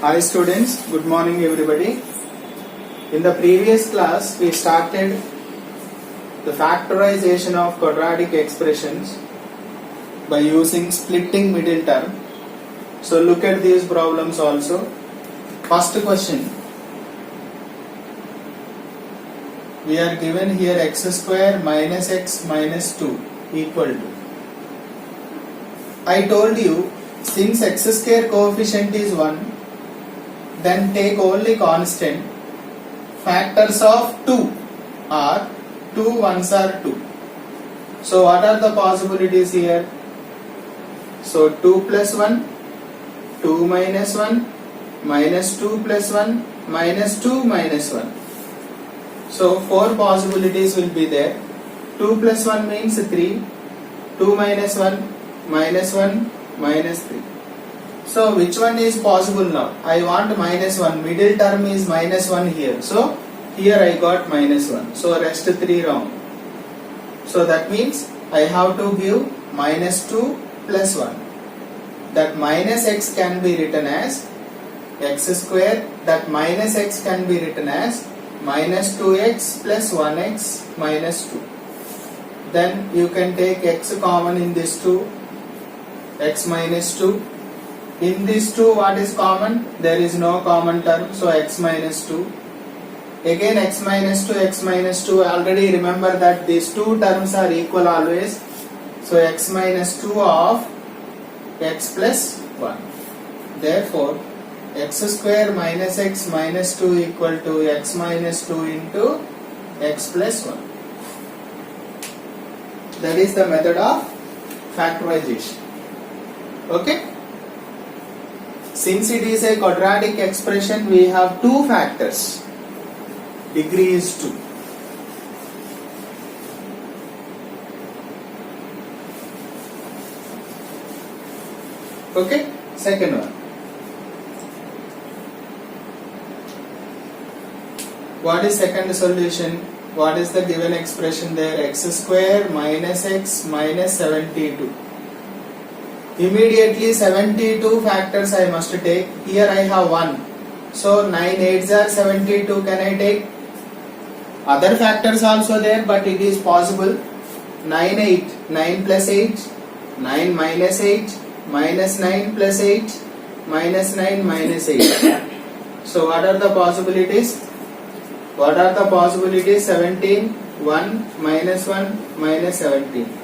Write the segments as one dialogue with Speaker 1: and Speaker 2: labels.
Speaker 1: Hi students, good morning everybody. In the previous class we started the factorization of quadratic expressions by using splitting middle term. So look at these problems also. First question. We are given here x square minus x minus 2 equal to. I told you since x square coefficient is 1, then take only constant. Factors of 2 are 2 ones are 2. So what are the possibilities here? So 2 plus 1, 2 minus 1, minus 2 plus 1, minus 2 minus 1. So 4 possibilities will be there. 2 plus 1 means 3, 2 minus 1, minus 1, minus 3. So which one is possible now? I want minus 1. Middle term is minus 1 here. So here I got minus 1. So rest 3 wrong. So that means I have to give minus 2 plus 1. That minus x can be written as x square. That minus x can be written as minus 2x plus 1x minus 2. Then you can take x common in this 2. X minus 2. In these 2 what is common? There is no common term, so x minus 2. Again x minus 2, x minus 2, already remember that these 2 terms are equal always. So x minus 2 of x plus 1. Therefore, x square minus x minus 2 equal to x minus 2 into x plus 1. That is the method of factorization. Okay? Since it is a quadratic expression, we have 2 factors. Degree is 2. Okay? Second one. What is second solution? What is the given expression there? X square minus x minus 72. Immediately 72 factors I must take. Here I have 1. So 9 8s are 72. Can I take? Other factors also there, but it is possible. 9 8. 9 plus 8. 9 minus 8. Minus 9 plus 8. Minus 9 minus 8. So what are the possibilities? What are the possibilities? 17. 1 minus 1 minus 17.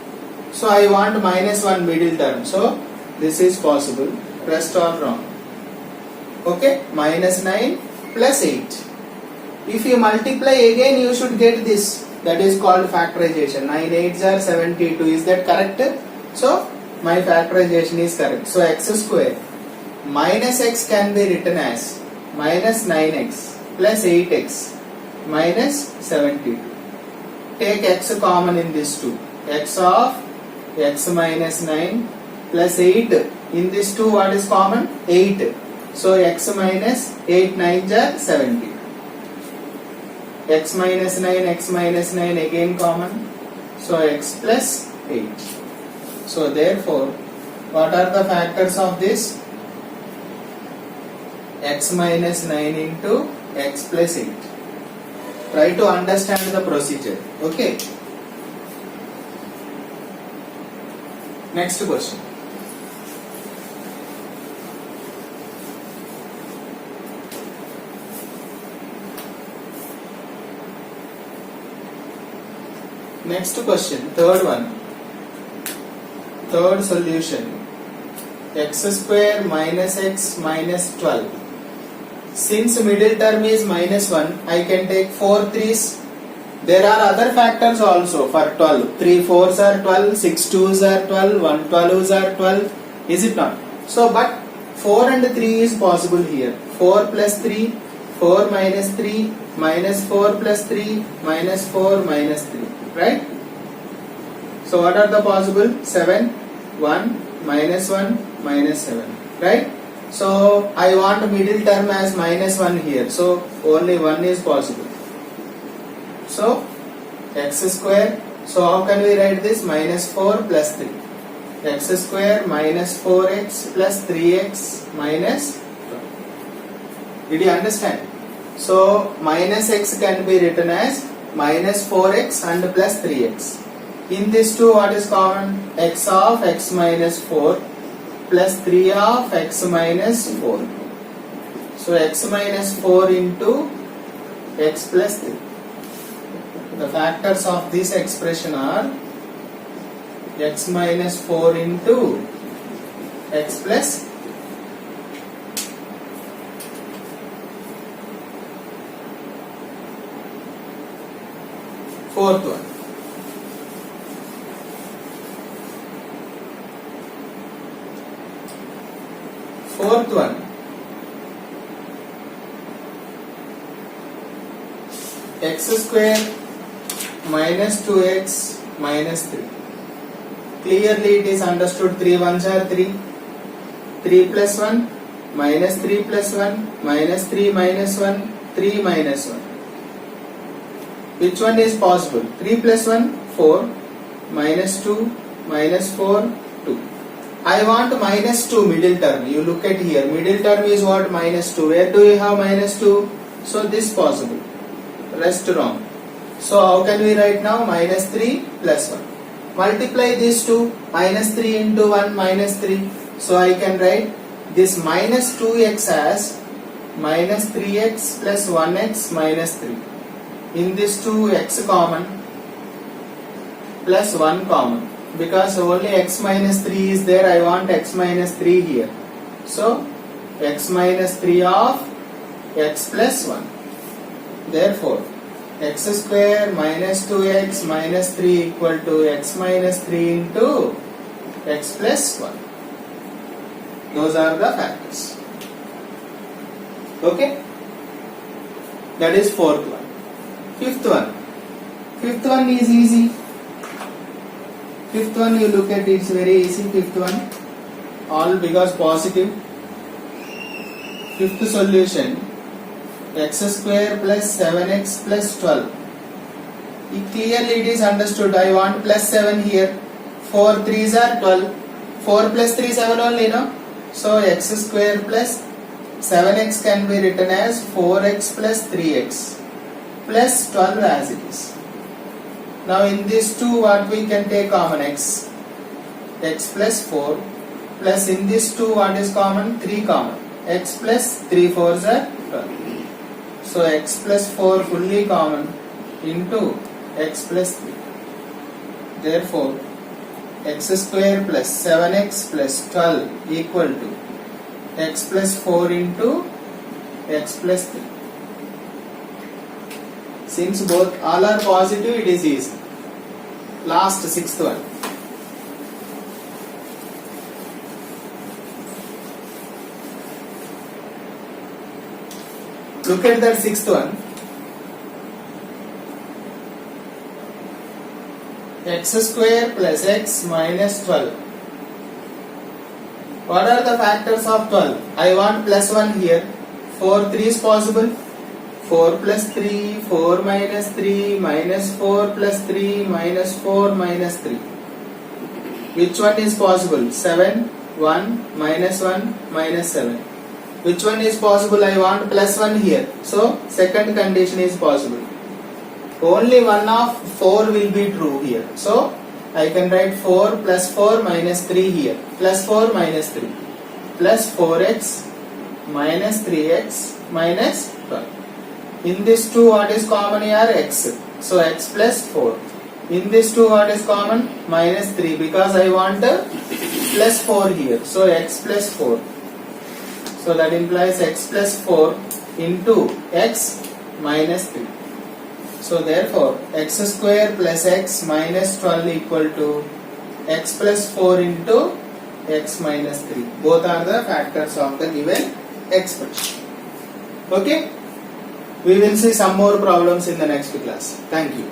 Speaker 1: So I want minus 1 middle term. So this is possible. Rest are wrong. Okay. Minus 9 plus 8. If you multiply again, you should get this. That is called factorization. 9 8s are 72. Is that correct? So my factorization is correct. So x square minus x can be written as minus 9x plus 8x minus 72. Take x common in this 2. X of x minus 9 plus 8. In this 2 what is common? 8. So x minus 8 9s are 70. X minus 9 again common. So x plus 8. So therefore what are the factors of this? X minus 9 into x plus 8. Try to understand the procedure. Okay. Next question. Next question, third one. Third solution. X square minus x minus 12. Since middle term is minus 1, I can take 4 3's. There are other factors also for 12. 3 4s are 12, 6 2s are 12, 1 12s are 12. Is it not? So, but 4 and 3 is possible here. 4 plus 3, 4 minus 3, minus 4 plus 3, minus 4 minus 3. Right? So, what are the possible? 7, 1, minus 1, minus 7. Right? So, I want middle term as minus 1 here. So, only 1 is possible. So, x square. So, how can we write this? Minus 4 plus 3. x square minus 4x plus 3x minus 12. Did you understand? So minus x can be written as minus 4x and plus 3x. In this two, what is common? X of x minus 4 plus 3 of x minus 4. So x minus 4 into x plus 3. The factors of this expression are x minus 4 into x plus 3. Fourth one. Fourth one. X square minus 2x minus 3. Clearly it is understood 3 ones are 3. 3 plus 1 minus 3 plus 1 minus 3 minus 1 3 minus 1. Which one is possible? 3 plus 1 4 minus 2 minus 4 2. I want minus 2 middle term. You look at here. Middle term is what? Minus 2. Where do you have minus 2? So this possible. Rest wrong. So how can we write now? Minus 3 plus 1. Multiply these two. Minus 3 into 1 minus 3. So I can write this minus 2x as minus 3x plus 1x minus 3. In this 2 x common plus 1 common. Because only x minus 3 is there, I want x minus 3 here. So x minus 3 of x plus 1. Therefore, x square minus 2x minus 3 equal to x minus 3 into x plus 1. Those are the factors. Okay? That is fourth one. Fifth one. Fifth one is easy. Fifth one you look at, it's very easy. Fifth one. All because positive. Fifth solution. X square plus 7x plus 12. Clearly it is understood. I want plus 7 here. 4 3s are 12. 4 plus 3 7 only, no? So x square plus 7x can be written as 4x plus 3x plus 12 as it is. Now in these two, what we can take common? X plus 4 plus in this 2 what is common? 3 common. X plus 3 4s are 12. So x plus 4 fully common into x plus 3. Therefore x square plus 7x plus 12 equal to x plus 4 into x plus 3. Since both all are positive, it is easy. Last sixth one. Look at that sixth one. X square plus x minus 12. What are the factors of 12? I want plus 1 here. 4 3 is possible. 4 plus 3, 4 minus 3, minus 4 plus 3, minus 4 minus 3. Which one is possible? 7, 1, minus 1, minus 7. Which one is possible? I want plus 1 here. So, second condition is possible. Only one of 4 will be true here. So, I can write 4 plus 4 minus 3 here. Plus 4 minus 3. Plus 4x minus 3x minus 12. In this 2, what is common here? X. So, x plus 4. In this 2, what is common? Minus 3, because I want plus 4 here. So, x plus 4. So, that implies x plus 4 into x minus 3. So, therefore, x square plus x minus 12 equal to x plus 4 into x minus 3. Both are the factors of the given expression. Okay? We will see some more problems in the next class. Thank you.